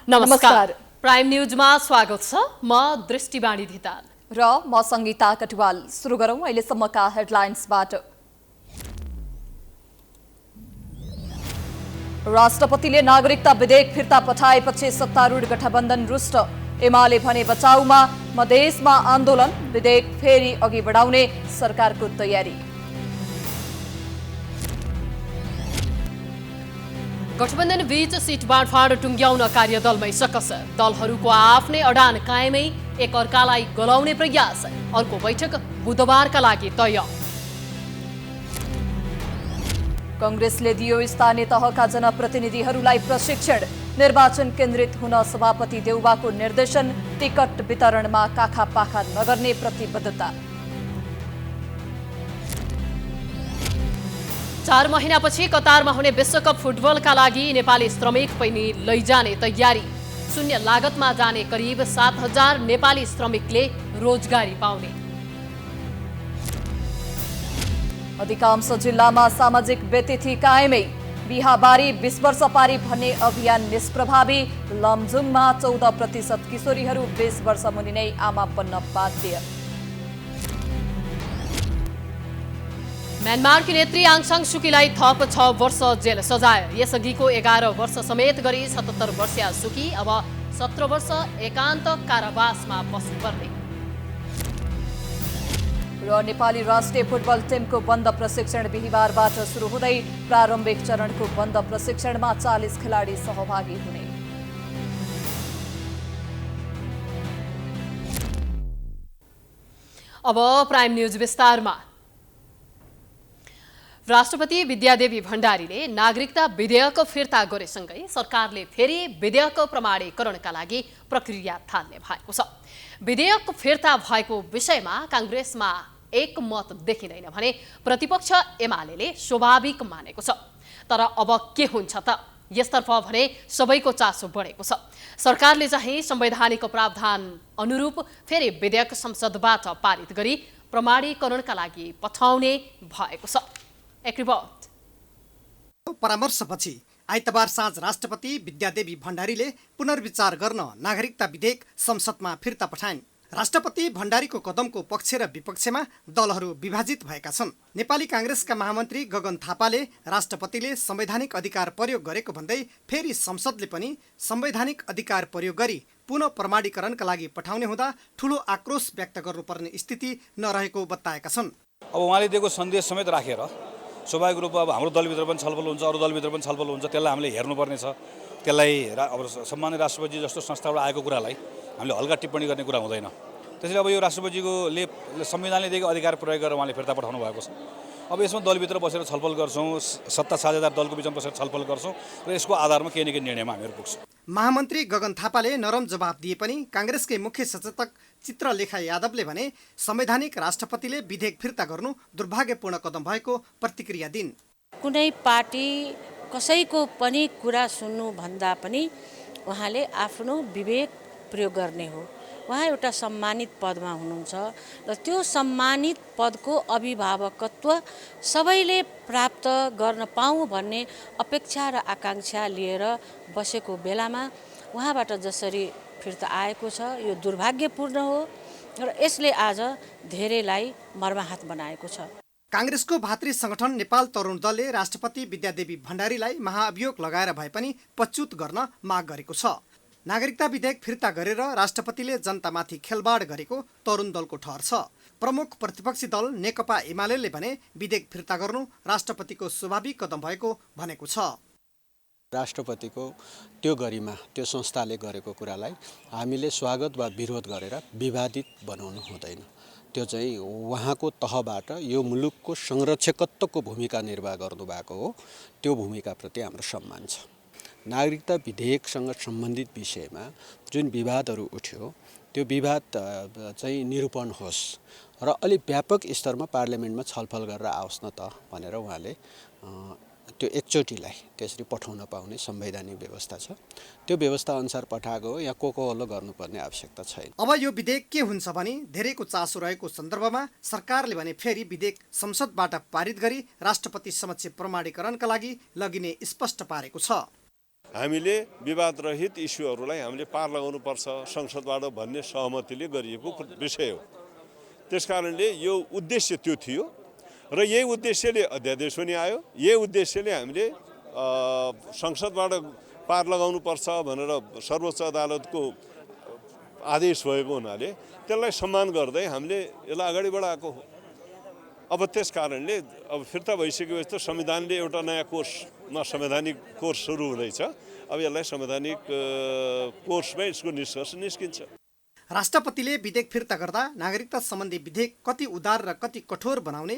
नमस्कार। प्राइम न्यूजमा स्वागत छ। म दृष्टिवाणी धिताल र म संगीता कटुवाल। सुरु गरौं अहिलेसम्मका हेडलाइन्सबाट। राष्ट्रपतिले नागरिकता विधेयक फिर्ता पठाएपछि सत्तारूढ गठबन्धन रुष्ट। एमाले भने बचाउमा, मधेसमा आन्दोलन, विधेयक फेरि अघि बढाउने सरकारको तयारी। गठबन्धन बीच सीट बाँडफाँड टुङ्ग्याउन कार्यदलमै सकस। दलहरूको आफ्नै अडान कायमै एक अर्कालाई गलाउने प्रयास। अर्को बैठक बुधबारका लागि तय। कांग्रेसले दियो स्थानीय तहका जनप्रतिनिधिहरूलाई प्रशिक्षण। निर्वाचन केन्द्रित हुन सभापति देउवाको निर्देशन। टिकट वितरणमा काखापाखा नगर्ने प्रतिबद्धता। 4 महिनापछि कतारमा हुने विश्वकप फुटबलका लागि नेपाली श्रमिक पनि लैजाने तयारी। शून्य लागतमा जाने करिब 7,000 नेपाली श्रमिकले रोजगारी पाउने। अधिकांश जिल्लामा सामाजिक व्यतिथि कायमै। बिहाबारी 20 वर्ष पारी भन्ने अभियान निष्प्रभावी। लमजुङमा 14% किशोरीहरू 20 वर्ष मुनि नै आमा बन्न बाध्य। म्यानमारकी नेत्री आङ सान सुकीलाई थप 6 वर्ष जेल सजाय। यसअघिको 11 वर्ष समेत गरी 77 वर्षीया सुकी अब 17 वर्ष एकान्त कारावासमा बस्नुपर्ने। र नेपाली राष्ट्रिय फुटबल टिमको बन्द प्रशिक्षण बिहिबारबाट सुरु हुँदै प्रारम्भिक चरणको बन्द प्रशिक्षणमा 40 खेलाडी सहभागी हुने। अब प्राइम न्यूज विस्तारमा। राष्ट्रपति विद्यादेवी भण्डारीले नागरिकता विधेयक फिर्ता गरेसँगै सरकारले फेरि विधेयक प्रमाणीकरणका लागि प्रक्रिया थाल्ने भएको छ। विधेयक फिर्ता भएको विषयमा कांग्रेसमा एकमत देखिँदैन भने प्रतिपक्ष एमाले स्वाभाविक मानेको छ। तर अब के हुन्छ त, यसतर्फ भने सबैको चासो बढेको छ। सरकारले चाहिँ संवैधानिक प्रावधान अनुरूप फेरि विधेयक संसदबाट पारित गरी प्रमाणीकरणका लागि पठाउने भएको छ। एक रिपोर्ट। परामर्शपछि आइतबार साँझ राष्ट्रपति विद्यादेवी भण्डारीले पुनर्विचार गर्न नागरिकता विधेयक संसदमा फिर्ता पठाइन्। राष्ट्रपति भण्डारीको कदमको पक्ष र विपक्षमा दलहरू विभाजित भएका छन्। नेपाली कांग्रेसका महामन्त्री गगन थापाले राष्ट्रपतिले संवैधानिक अधिकार प्रयोग गरेको भन्दै फेरि संसदले पनि संवैधानिक अधिकार प्रयोग गरी पुनः प्रमाणीकरणका लागि पठाउने हुँदा ठूलो आक्रोश व्यक्त गर्नुपर्ने स्थिति नरहेको बताएका छन्। अब उहाँले दिएको सन्देश समेत राखेर स्वाभाविक रूपमा अब हाम्रो दलभित्र पनि छलफल हुन्छ, अरू दलभित्र पनि छलफल हुन्छ, त्यसलाई हामीले हेर्नुपर्ने छ। त्यसलाई अब सम्माननीय राष्ट्रपति जस्तो संस्थाबाट आएको कुरालाई हामीले हल्का टिप्पणी गर्ने कुरा हुँदैन। त्यसैले अब यो राष्ट्रपतिले संविधानले दिएको अधिकार प्रयोग गरेर उहाँले फिर्ता पठाउनु भएको छ। अब यसमा दलभित्र बसेर छलफल गर्छौँ, सत्ता साझेदार दलको बिचमा बसेर छलफल गर्छौँ र यसको आधारमा केही न केही निर्णयमा हामीहरू पुग्छौँ। महामन्त्री गगन थापाले नरम जवाब दिए पनि कांग्रेसकै मुख्य सचेतक चित्रलेखा यादवले भने संवैधानिक राष्ट्रपतिले विधेयक फिर्ता गर्नु दुर्भाग्यपूर्ण कदम भएको प्रतिक्रिया दिन्। कुनै पार्टी कसैको पनि कुरा सुन्नु भन्दा पनि उहाँले आफ्नो विवेक प्रयोग गर्ने हो। उहाँ एउटा सम्मानित पदमा हुनुहुन्छ र त्यो सम्मानित पदको अभिभावकत्व सबैले प्राप्त गर्न पाऊँ भन्ने अपेक्षा र आकांक्षा लिएर बसेको बेलामा उहाँबाट जसरी फिर्ता आएको छ यो दुर्भाग्यपूर्ण हो र यसले आज धेरैलाई मर्माहत बनाएको छ। कांग्रेसको भातृ संगठन नेपाल तरुण दलले राष्ट्रपति विद्यादेवी भण्डारीलाई महाअभियोग लगाएर भए पनि पच्युत गर्न माग गरेको छ। नागरिकता विधेयक फिर्ता गरेर राष्ट्रपतिले जनतामाथि खेलबाड गरेको तरुण दलको ठहर छ। प्रमुख प्रतिपक्षी दल नेकपा एमाले भने विधेयक फिर्ता गर्नु राष्ट्रपतिको स्वाभाविक कदम भएको भनेको छ। राष्ट्रपतिको त्यो गरिमा त्यो संस्थाले गरेको कुरालाई हामीले स्वागत वा विरोध गरेर विवादित बनाउनु हुँदैन। त्यो चाहिँ उहाँको तहबाट यो मुलुकको संरक्षकत्वको भूमिका निर्वाह गर्नुभएको हो। त्यो भूमिकाप्रति हाम्रो सम्मान छ। नागरिकता विधेयकसँग सम्बन्धित विषयमा जुन विवादहरू उठ्यो त्यो विवाद चाहिँ निरूपण होस् र अलि व्यापक स्तरमा पार्लियामेन्टमा छलफल गरेर आओस् न त भनेर उहाँले त्यो एकचोटिलाई त्यसरी पठाउन पाउने संवैधानिक व्यवस्था छ। त्यो व्यवस्था अनुसार पठाएको हो। यहाँ कोकोहलो गर्नुपर्ने आवश्यकता छैन। अब यो विधेयक के हुन्छ भने धेरैको चासो रहेको सन्दर्भमा सरकारले भने फेरि विधेयक संसदबाट पारित गरी राष्ट्रपति समक्ष प्रमाणीकरणका लागि लगिने स्पष्ट पारेको छ। हामीले विवादरहित इस्युहरूलाई हामीले पार लगाउनुपर्छ संसदबाट भन्ने सहमतिले गरिएको विषय हो। त्यसकारणले यो उद्देश्य त्यो थियो र यही उद्देश्यले अध्यादेश पनि आयो। यही उद्देश्यले हामीले संसदबाट पार लगाउनुपर्छ भनेर सर्वोच्च अदालतको आदेश भएको हुनाले त्यसलाई सम्मान गर्दै हामीले यसलाई अगाडि बढाएको हो। अब त्यस कारणले अब फिर्ता भइसकेपछि त संविधानले एउटा नयाँ कोर्समा संवैधानिक कोर्स सुरु हुँदैछ। अब यसलाई संवैधानिक कोर्समै यसको निष्कर्ष निस्किन्छ। राष्ट्रपतिले विधेयक फिर्ता गर्दा नागरिकता सम्बन्धी विधेयक कति उदार र कति कठोर बनाउने,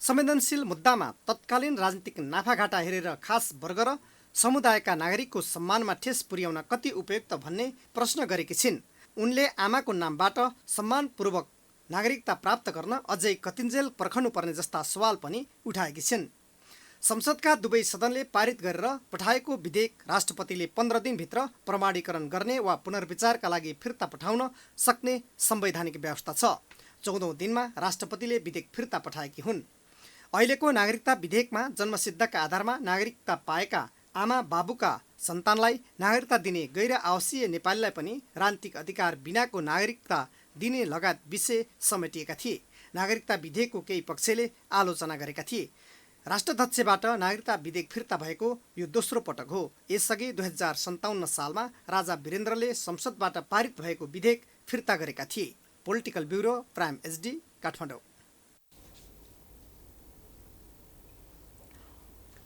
संवेदनशील मुद्दामा तत्कालीन राजनीतिक नाफाघाटा हेरेर खास वर्ग र समुदायका नागरिकको सम्मानमा ठेस पुर्याउन कति उपयुक्त भन्ने प्रश्न गरेकी छिन्। उनले आमाको नामबाट सम्मानपूर्वक नागरिकता प्राप्त गर्न अझै कतिन्जेल पर्खनुपर्ने जस्ता सवाल पनि उठाएकी छिन्। संसदका दुवै सदनले पारित गरेर पठाएको विधेयक राष्ट्रपतिले 15 दिनभित्र प्रमाणीकरण गर्ने वा पुनर्विचारका लागि फिर्ता पठाउन सक्ने संवैधानिक व्यवस्था छ। 14औं दिनमा राष्ट्रपतिले विधेयक फिर्ता पठाएकी हुन्। अहिलेको नागरिकता विधेयकमा जन्मसिद्धका आधारमा नागरिकता पाएका आमा बाबुका सन्तानलाई नागरिकता दिने गैर आवासीय नेपालीलाई पनि राजनीतिक अधिकार बिनाको नागरिकता दिने लगायत विषय समेटिएका थिए। नागरिकता विधेयकको केही पक्षले आलोचना गरेका थिए। राष्ट्राध्यक्षबाट नागरिकता विधेयक फिर्ता भएको यो दोस्रो पटक हो। यसअघि 2057 सालमा राजा वीरेन्द्रले संसदबाट पारित भएको विधेयक फिर्ता गरेका थिए। Political bureau, prime HD, Kathmandu.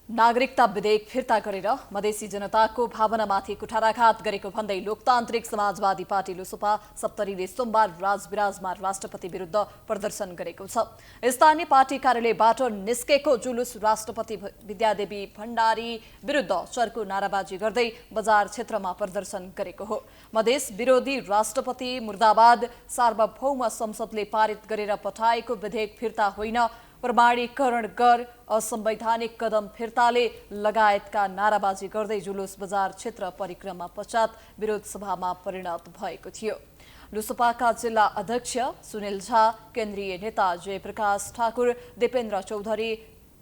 नागरिकता विधेयक फिर्ता गरेर मधेसी जनताको भावनामाथि कुठाराघात गरेको भन्दै लोकतान्त्रिक समाजवादी पार्टी लोसपा सप्तरीले सोमबार राजविराजमा राष्ट्रपति विरुद्ध प्रदर्शन गरेको छ। स्थानीय पार्टी कार्यालयबाट निस्केको जुलुस राष्ट्रपति विद्यादेवी भण्डारी विरुद्ध चर्को नाराबाजी गर्दै बजार क्षेत्रमा प्रदर्शन गरेको हो। मधेस विरोधी राष्ट्रपति मुर्दाबाद, सार्वभौम संसदले पारित गरेर पठाएको विधेयक फिर्ता होइन, प्रमाणीकरण गर, असंवैधानिक कदम फिर्ताले लगायतका नाराबाजी गर्दै जुलुस बजार क्षेत्र परिक्रमा पश्चात विरोध सभामा परिणत भएको थियो। लोसपाका जिल्ला अध्यक्ष सुनिल झा, केन्द्रीय नेता जयप्रकाश ठाकुर, दिपेन्द्र चौधरी,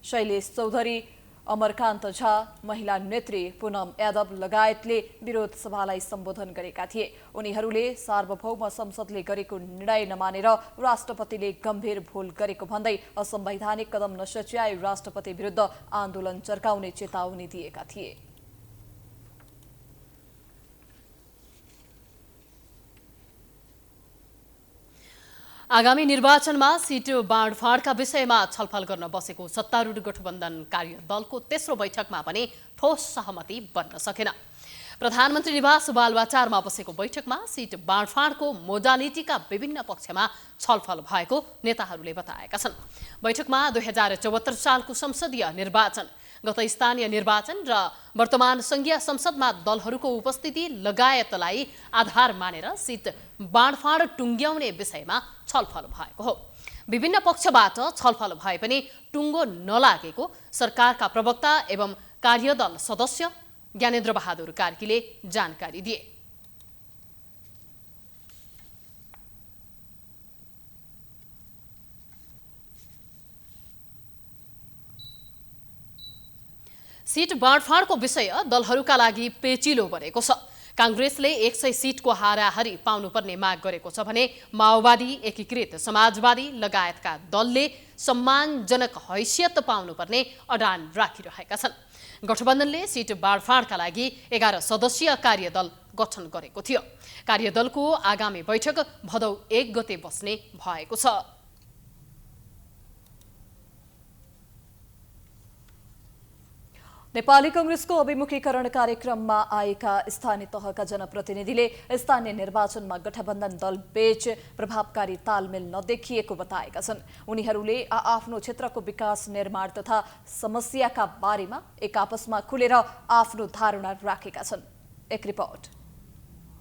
शैलेश चौधरी, अमरकान्त झा, महिला नेत्री पूनम यादव लगायतले विरोध सभालाई सम्बोधन गरेका थिए। उनीहरूले सार्वभौम संसदले गरेको निर्णय नमानेर राष्ट्रपतिले गम्भीर भूल गरेको भन्दै असंवैधानिक कदम नसच्याई राष्ट्रपति विरुद्ध आन्दोलन चर्काउने चेतावनी दिएका थिए। आगामी निर्वाचनमा सिट बाँडफाँडका विषयमा छलफल गर्न बसेको सत्तारूढ गठबन्धन कार्यदलको तेस्रो बैठकमा पनि ठोस सहमति बन्न सकेन। प्रधानमन्त्री निवास बालुवाटारमा बसेको बैठकमा सिट बाँडफाँडको मोडालिटीका विभिन्न पक्षमा छलफल भएको नेताहरूले बताएका छन्। बैठकमा 2074 सालको संसदीय निर्वाचन, गत स्थानीय निर्वाचन र वर्तमान संघीय संसदमा दलहरूको उपस्थिति लगायतलाई आधार मानेर सिट बाँडफाँड टुङ्ग्याउने विषयमा छलफल भएको हो। विभिन्न पक्षबाट छलफल भए पनि टुङ्गो नलागेको सरकारका प्रवक्ता एवं कार्यदल सदस्य ज्ञानेन्द्र बहादुर कार्कीले जानकारी दिए। सिट बाँडफाँडको विषय दलहरूका लागि पेचिलो बनेको छ। कांग्रेसले 100 सिटको हाराहारी पाउनुपर्ने माग गरेको छ भने माओवादी, एकीकृत समाजवादी लगायतका दलले सम्मानजनक हैसियत पाउनुपर्ने अडान राखिरहेका छन्। गठबन्धनले सिट बाँडफाँडका लागि 11 सदस्यीय कार्यदल गठन गरेको थियो। कार्यदलको आगामी बैठक भदौ 1 गते बस्ने भएको छ। नेपाली कांग्रेसको अभिमुखीकरण कार्यक्रममा आएका स्थानीय तहका जनप्रतिनिधिले स्थानीय निर्वाचनमा गठबन्धन दल बीच प्रभावकारी तालमेल नदेखिएको बताएका छन्। उनीहरूले आफ्नो क्षेत्रको विकास, निर्माण तथा समस्याका बारेमा एक आपसमा खुलेर आफ्नो धारणा राखेका छन्। एक रिपोर्ट।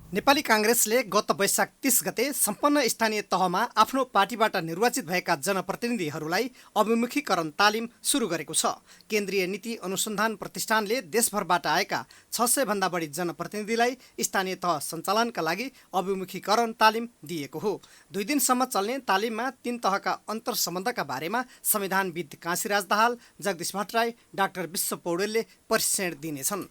नेपाली कांग्रेसले गत वैशाख 30 गते सम्पन्न स्थानीय तहमा आफ्नो पार्टीबाट निर्वाचित भएका जनप्रतिनिधिहरूलाई अभिमुखीकरण तालिम सुरु गरेको छ। केन्द्रीय नीति अनुसन्धान प्रतिष्ठानले देशभरबाट आएका 600 भन्दा बढी जनप्रतिनिधिलाई स्थानीय तह सञ्चालनका लागि अभिमुखीकरण तालिम दिएको हो। 2 दिनसम्म चल्ने तालिममा 3 तहका अन्तर्सम्बन्धका बारेमा संविधानविद काशीराज दाहाल, जगदीश भट्टराई, डाक्टर विश्व पौडेलले प्रशिक्षण दिनेछन्।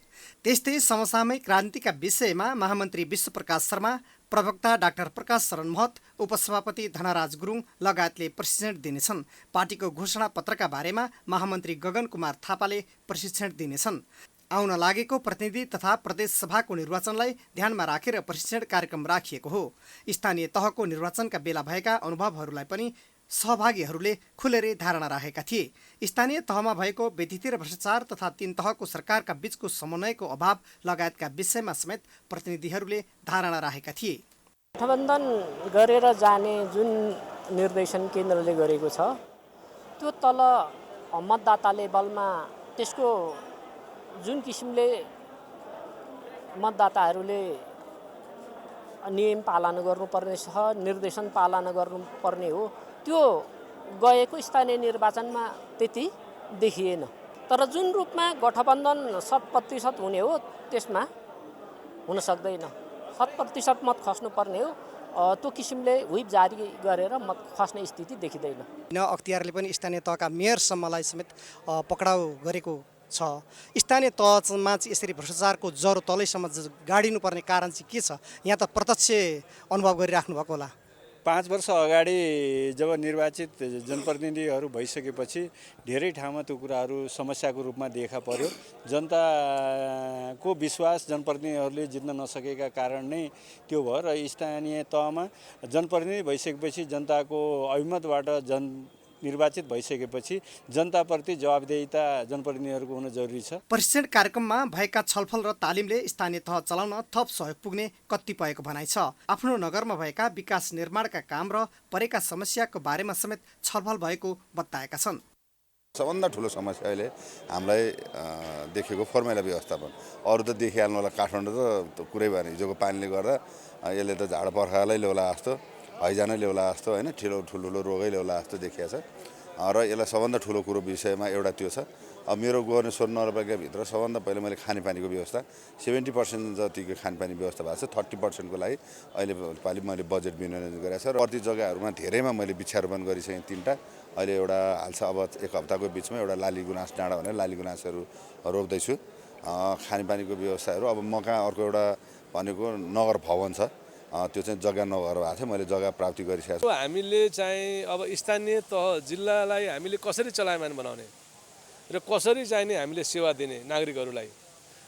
त्यस्तै समसामयिक राजनीतिका विषयमा महामन्त्री विश्वप्रकाश शर्मा, प्रवक्ता डाक्टर प्रकाश शरण महत, उपसभापति धनराज गुरुङ लगायतले प्रशिक्षण दिनेछन्। पार्टीको घोषणा पत्रका बारेमा महामन्त्री गगन कुमार थापाले प्रशिक्षण दिनेछन्। आउन लागेको प्रतिनिधि तथा प्रदेश सभाको निर्वाचनलाई ध्यानमा राखेर प्रशिक्षण कार्यक्रम राखिएको हो। स्थानीय तहको निर्वाचनका बेला भएका अनुभवहरूलाई पनि सहभागीहरूले खुलेरै धारणा राखेका थिए। स्थानीय तहमा भएको व्यतिथि र भ्रष्टाचार तथा तीन तहको सरकारका बीचको समन्वयको अभाव लगायतका विषयमा समेत प्रतिनिधिहरूले धारणा राखेका थिए। गठबन्धन गरेर जाने जुन निर्देशन केन्द्रले गरेको छ त्यो तल मतदाता लेभलमा त्यसको जुन किसिमले मतदाताहरूले नियम पालना गर्नुपर्ने छ, निर्देशन पालना गर्नुपर्ने हो, त्यो गएको स्थानीय निर्वाचनमा त्यति देखिएन। तर जुन रूपमा गठबन्धन 100% हुने हो त्यसमा हुन सक्दैन। 100% मत खस्नुपर्ने हो, त्यो किसिमले व्हिप जारी गरेर मत खस्ने स्थिति देखिँदैन। अख्तियारले पनि स्थानीय तहका मेयरसम्मलाई समेत पक्राउ गरेको छ। स्थानीय तहमा चाहिँ यसरी भ्रष्टाचारको जरो तलैसम्म गाडिनुपर्ने कारण चाहिँ के छ? यहाँ त प्रत्यक्ष अनुभव गरिराख्नु भएको होला। 5 वर्ष अगाडि जब निर्वाचित जनप्रतिनिधिहरू भइसकेपछि धेरै ठाउँमा त्यो कुराहरू समस्याको रूपमा देखा पर्यो। जनताको विश्वास जनप्रतिनिधिहरूले जित्न नसकेका कारण नै त्यो भयो र स्थानीय तहमा जनप्रतिनिधि भइसकेपछि जनताको अभिमतबाट निर्वाचित भइसकेपछि जनताप्रति जवाबदेहिता जनप्रतिनिधिहरूको हुन जरुरी छ। प्रशिक्षण कार्यक्रममा भएका छलफल र तालिमले स्थानीय तह चलाउन थप सहयोग पुग्ने कतिपयको भनाइ छ। आफ्नो नगरमा भएका विकास निर्माणका काम र परेका समस्याको बारेमा समेत छलफल भएको बताएका छन्। सबभन्दा ठुलो समस्या अहिले हामीलाई देखेको फर्मुला व्यवस्थापन। अरू त देखिहाल्नु होला, काठमाडौँ त कुरै भएन। हिजोको पानीले गर्दा यसले त झाड पर्खालै ल्याउला जस्तो, हैजानै ल्याउला जस्तो होइन, ठुलो रोगै ल्याउला जस्तो देखिएको छ। र यसलाई सबभन्दा ठुलो कुरो विषयमा एउटा त्यो छ। अब मेरो गोर्नेश्वर नगरपालिकाभित्र सबभन्दा पहिला मैले खानेपानीको व्यवस्था 70% जतिको खानेपानी व्यवस्था भएको छ। 30%को लागि अहिले पालि मैले बजेट विनियोजन गरेको छ र प्रति जग्गाहरूमा धेरैमा मैले वृक्षारोपण गरिसकेँ। 3टा अहिले एउटा हाल्छ। अब 1 हप्ताको बिचमा एउटा लाली गुनास डाँडा भनेर लाली गुनासहरू रोप्दैछु। खानेपानीको व्यवस्थाहरू अब म कहाँ अर्को एउटा भनेको नगर भवन छ, त्यो चाहिँ जग्गा नभएर भएको थियो। मैले जग्गा प्राप्ति गरिसकेको छु। हामीले चाहिँ अब स्थानीय तह जिल्लालाई हामीले कसरी चलायमान बनाउने र कसरी चाहिने हामीले सेवा दिने नागरिकहरूलाई,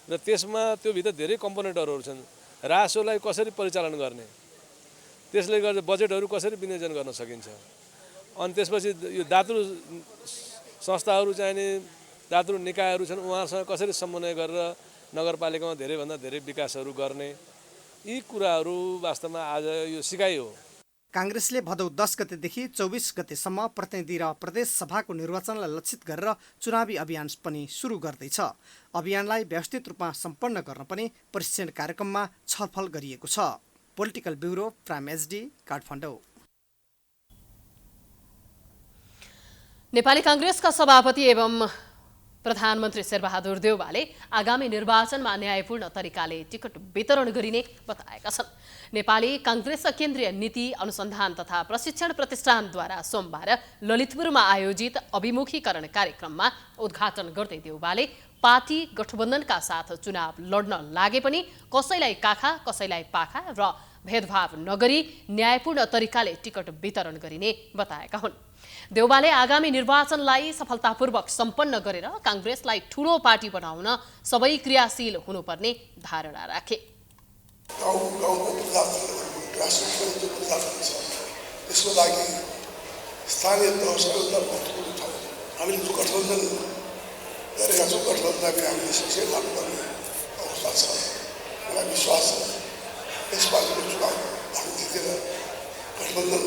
र त्यसमा त्यो भित्र धेरै कम्पोनेन्टहरू छन्। रासोलाई कसरी परिचालन गर्ने, त्यसले गर्दा बजेटहरू कसरी विनियोजन गर्न सकिन्छ। अनि त्यसपछि यो दातृ संस्थाहरू चाहिने दातृ निकायहरू छन्, उहाँहरूसँग कसरी समन्वय गरेर नगरपालिकामा धेरैभन्दा धेरै विकासहरू गर्ने, यी कुराहरू वास्तवमा आज यो सिकाइ हो। काङ्ग्रेसले भदौ 10 गतेदेखि 24 गतेसम्म प्रतिनिधि र प्रदेश सभाको निर्वाचनलाई लक्षित गरेर चुनावी अभियान पनि सुरु गर्दैछ। अभियानलाई व्यवस्थित रूपमा सम्पन्न गर्न पनि प्रशिक्षण कार्यक्रममा छलफल गरिएको छ। Political bureau prime HD Kathmandu. Nepali काङ्ग्रेसका सभापति एवं प्रधानमन्त्री शेरबहादुर देउवाले आगामी निर्वाचनमा न्यायपूर्ण तरिकाले टिकट वितरण गरिने बताएका छन्। नेपाली काङ्ग्रेस केन्द्रीय नीति अनुसन्धान तथा प्रशिक्षण प्रतिष्ठानद्वारा सोमबार ललितपुरमा आयोजित अभिमुखीकरण कार्यक्रममा उद्घाटन गर्दै देउवाले पार्टी गठबन्धनका साथ चुनाव लड्न लागे पनि कसैलाई काखा कसैलाई पाखा र भेदभाव नगरी न्यायपूर्ण तरिकाले टिकट वितरण गरिने बताएका हुन्। देउवाले आगामी निर्वाचनलाई सफलतापूर्वक सम्पन्न गरेर काङ्ग्रेसलाई ठूलो पार्टी बनाउन सबै क्रियाशील हुनुपर्ने धारणा राखे। त्यसको लागि स्थानीय तहसम्म हामीले जो गठबन्धन गरेका छौँ, गठबन्धनलाई हामीले सक्सेस गर्नुपर्ने अवस्था छ। मलाई विश्वास छ यसपालिको चुनाव हामी जितेर गठबन्धन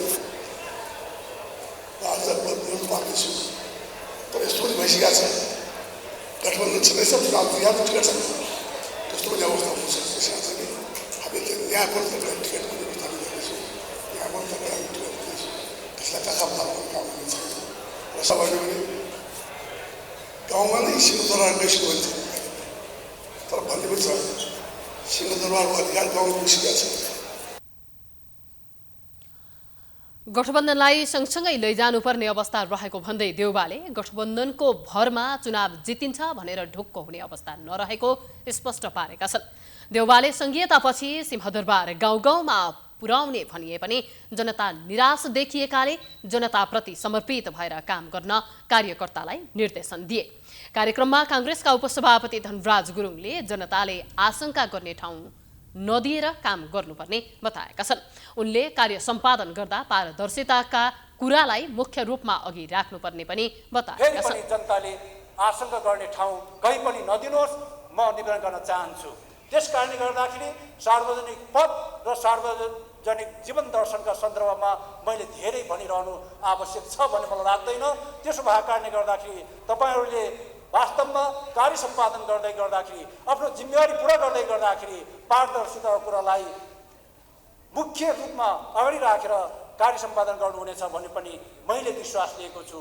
आज बदल्नु पार्नेछु। तर यस्तो पनि भइसकेको छ गठबन्धन छँदैछ, चुनाव तयार टिकट छ, त्यस्तो पनि अवस्था हुन सक्छ। त्यसैले हामीले न्यायपूर्ण तरिकाले टिकट व्यवस्था गर्नेछौँ, न्यायपूर्ण तरिकाले टिकट दिनेछौँ। त्यसलाई काखा पार्ने काम गर्नेछ र सबैले पनि गाउँमा नै सिंहदरबार गइसक्यो भने तर भन्ने पनि छ सिंहदरबारको अधिकार गाउँमा पुगिसकेको छ। गठबन्धनलाई सँगसँगै लैजानुपर्ने अवस्था रहेको भन्दै देउवाले गठबन्धनको भरमा चुनाव जितिन्छ भनेर ढुक्क हुने अवस्था नरहेको स्पष्ट पारेका छन्। देउवाले संघीयतापछि सिंहदरबार गाउँ गाउँमा पुर्याउने भनिए पनि जनता निराश देखिएकाले जनताप्रति समर्पित भएर काम गर्न कार्यकर्तालाई निर्देशन दिए। कार्यक्रममा काङ्ग्रेसका उपसभापति धनराज गुरुङले जनताले आशंका गर्ने ठाउँ नदिएर काम गर्नुपर्ने बताएका छन्। उनले कार्य सम्पादन गर्दा पारदर्शिताका कुरालाई मुख्य रूपमा अघि राख्नुपर्ने पनि बताएका छन्। जनताले आशंका गर्ने ठाउँ कहीँ पनि नदिनुहोस्, म निवेदन गर्न चाहन्छु। त्यसकारणले गर्दाखेरि सार्वजनिक पद र सार्वजनिक जीवन दर्शनका सन्दर्भमा मैले धेरै भनिरहनु आवश्यक छ भन्ने मलाई लाग्दैन। त्यसो भएको कारणले गर्दाखेरि तपाईँहरूले वास्तवमा कार्य सम्पादन गर्दै गर्दाखेरि आफ्नो जिम्मेवारी पुरा गर्दै गर्दाखेरि पारदर्शिताको कुरालाई मुख्य रूपमा अगाडि राखेर कार्य सम्पादन गर्नुहुनेछ भन्ने पनि मैले विश्वास लिएको छु।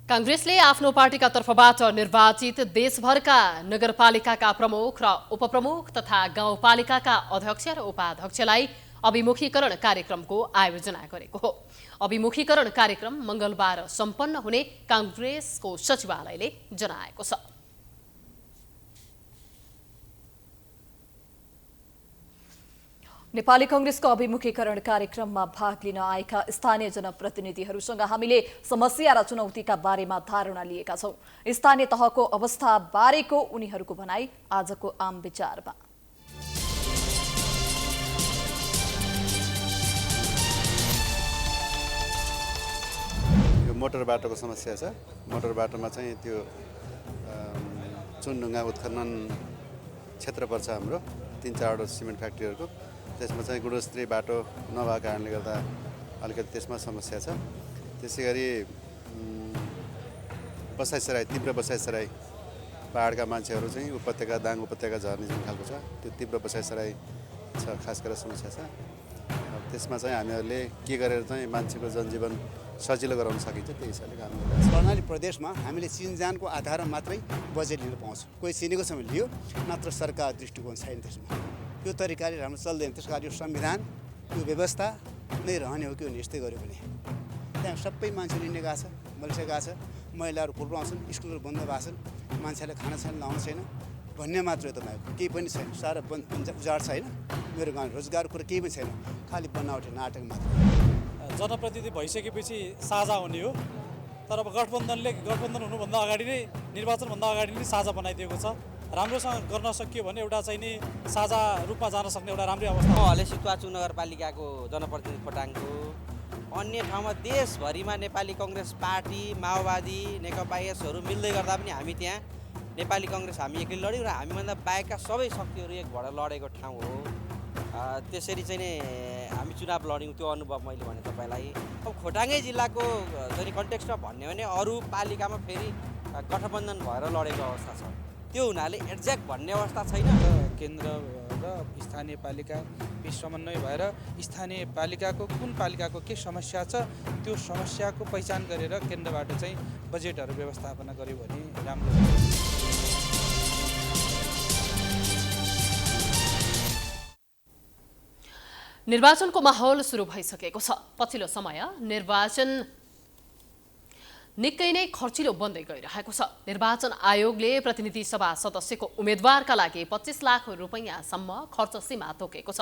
काङ्ग्रेसले आफ्नो पार्टीका तर्फबाट निर्वाचित देशभरका नगरपालिकाका प्रमुख र उपप्रमुख तथा गाउँपालिकाका अध्यक्ष र उपाध्यक्षलाई अभिमुखीकरण कार्यक्रमको आयोजना गरेको हो। अभिमुखीकरण कार्यक्रम मंगलबार सम्पन्न हुने काङ्ग्रेसको सचिवालयले जनाएको छ। नेपाली कांग्रेसको अभिमुखीकरण कार्यक्रममा भाग लिन आएका स्थानीय जनप्रतिनिधिहरूसँग हामीले समस्या र चुनौतीका बारेमा धारणा लिएका छौं। स्थानीय तहको अवस्था बारेको उनीहरूको भनाई आजको आम विचारमा। यो मोटर बाटोको समस्या छ। मोटर बाटोमा चाहिँ त्यो चुनढुङ्गा उत्खनन क्षेत्र पर्छ हाम्रो 3-4 सिमेन्ट फ्याक्ट्रीहरूको। त्यसमा चाहिँ गुणस्तरीय बाटो नभएको कारणले गर्दा अलिकति त्यसमा समस्या छ। त्यसै गरी बसाइसराई तीव्र बसाइसराई पहाडका मान्छेहरू चाहिँ उपत्यका दाङ उपत्यका झर्ने जुन खालको छ त्यो तीव्र बसाइसराई छ, खास गरेर समस्या छ। त्यसमा चाहिँ हामीहरूले के गरेर चाहिँ मान्छेको जनजीवन सजिलो गराउन सकिन्छ त्यही हिसाबले काम गरिरहेको छ। कर्णाली प्रदेशमा हामीले चिनजानको आधारमा मात्रै बजेट लिन पाउँछौँ। कोही चिनेको समय लियो, नत्र सरकार दृष्टिकोण छैन त्यसमा। यो तरिकाले राम्रो चल्दैन। त्यस कारण यो संविधान यो व्यवस्था नै रहने हो कि यस्तै गर्यो भने त्यहाँ सबै मान्छेले हिँड्ने गएको छ, मलेसिया गएको छ, महिलाहरू फुल आउँछन्, स्कुलहरू बन्द भएको छन्, मान्छेले खाना छैन लाउनु छैन भन्ने मात्र हो। तपाईँको केही पनि छैन, सारा उजाड छैन। मेरो गाउँ रोजगार कुरा केही पनि छैन, खालि बनावटी नाटक मात्र। जनप्रतिनिधि भइसकेपछि साझा हुने हो, तर अब गठबन्धन हुनुभन्दा अगाडि नै निर्वाचनभन्दा अगाडि नै साझा बनाइदिएको छ। राम्रोसँग गर्न सकियो भने एउटा चाहिँ नि साझा रूपमा जान सक्ने एउटा राम्रै अवस्था। हले सितुवाचु नगरपालिकाको जनप्रतिनिधि खोटाङको अन्य ठाउँमा देशभरिमा नेपाली कांग्रेस पार्टी माओवादी नेकपा यसहरू मिल्दै गर्दा पनि हामी त्यहाँ नेपाली कांग्रेस हामी एक्लै लड्यौँ र हामीभन्दा बाहेकका सबै शक्तिहरू एक भएर लडेको ठाउँ हो। त्यसरी चाहिँ नि हामी चुनाव लड्यौँ, त्यो अनुभव मैले भने तपाईँलाई। अब खोटाङै जिल्लाको चाहिँ कन्टेक्स्टमा भन्यो भने अरू पालिकामा फेरि गठबन्धन भएर लडेको अवस्था छ। त्यो हुनाले एक्ज्याक्ट भन्ने अवस्था छैन। केन्द्र र स्थानीय पालिका बिच समन्वय भएर स्थानीय पालिकाको कुन पालिकाको के समस्या छ त्यो समस्याको पहिचान गरेर केन्द्रबाट चाहिँ बजेटहरू व्यवस्थापना गर्यो भने राम्रो हुन्छ। निर्वाचनको माहौल सुरु भइसकेको छ। पछिल्लो समय निर्वाचन निकै नै खर्चिलो बन्दै गइरहेको छ। निर्वाचन आयोगले प्रतिनिधि सभा सदस्यको उम्मेदवारका लागि 25 लाख रुपैयाँसम्म खर्च सीमा तोकेको छ।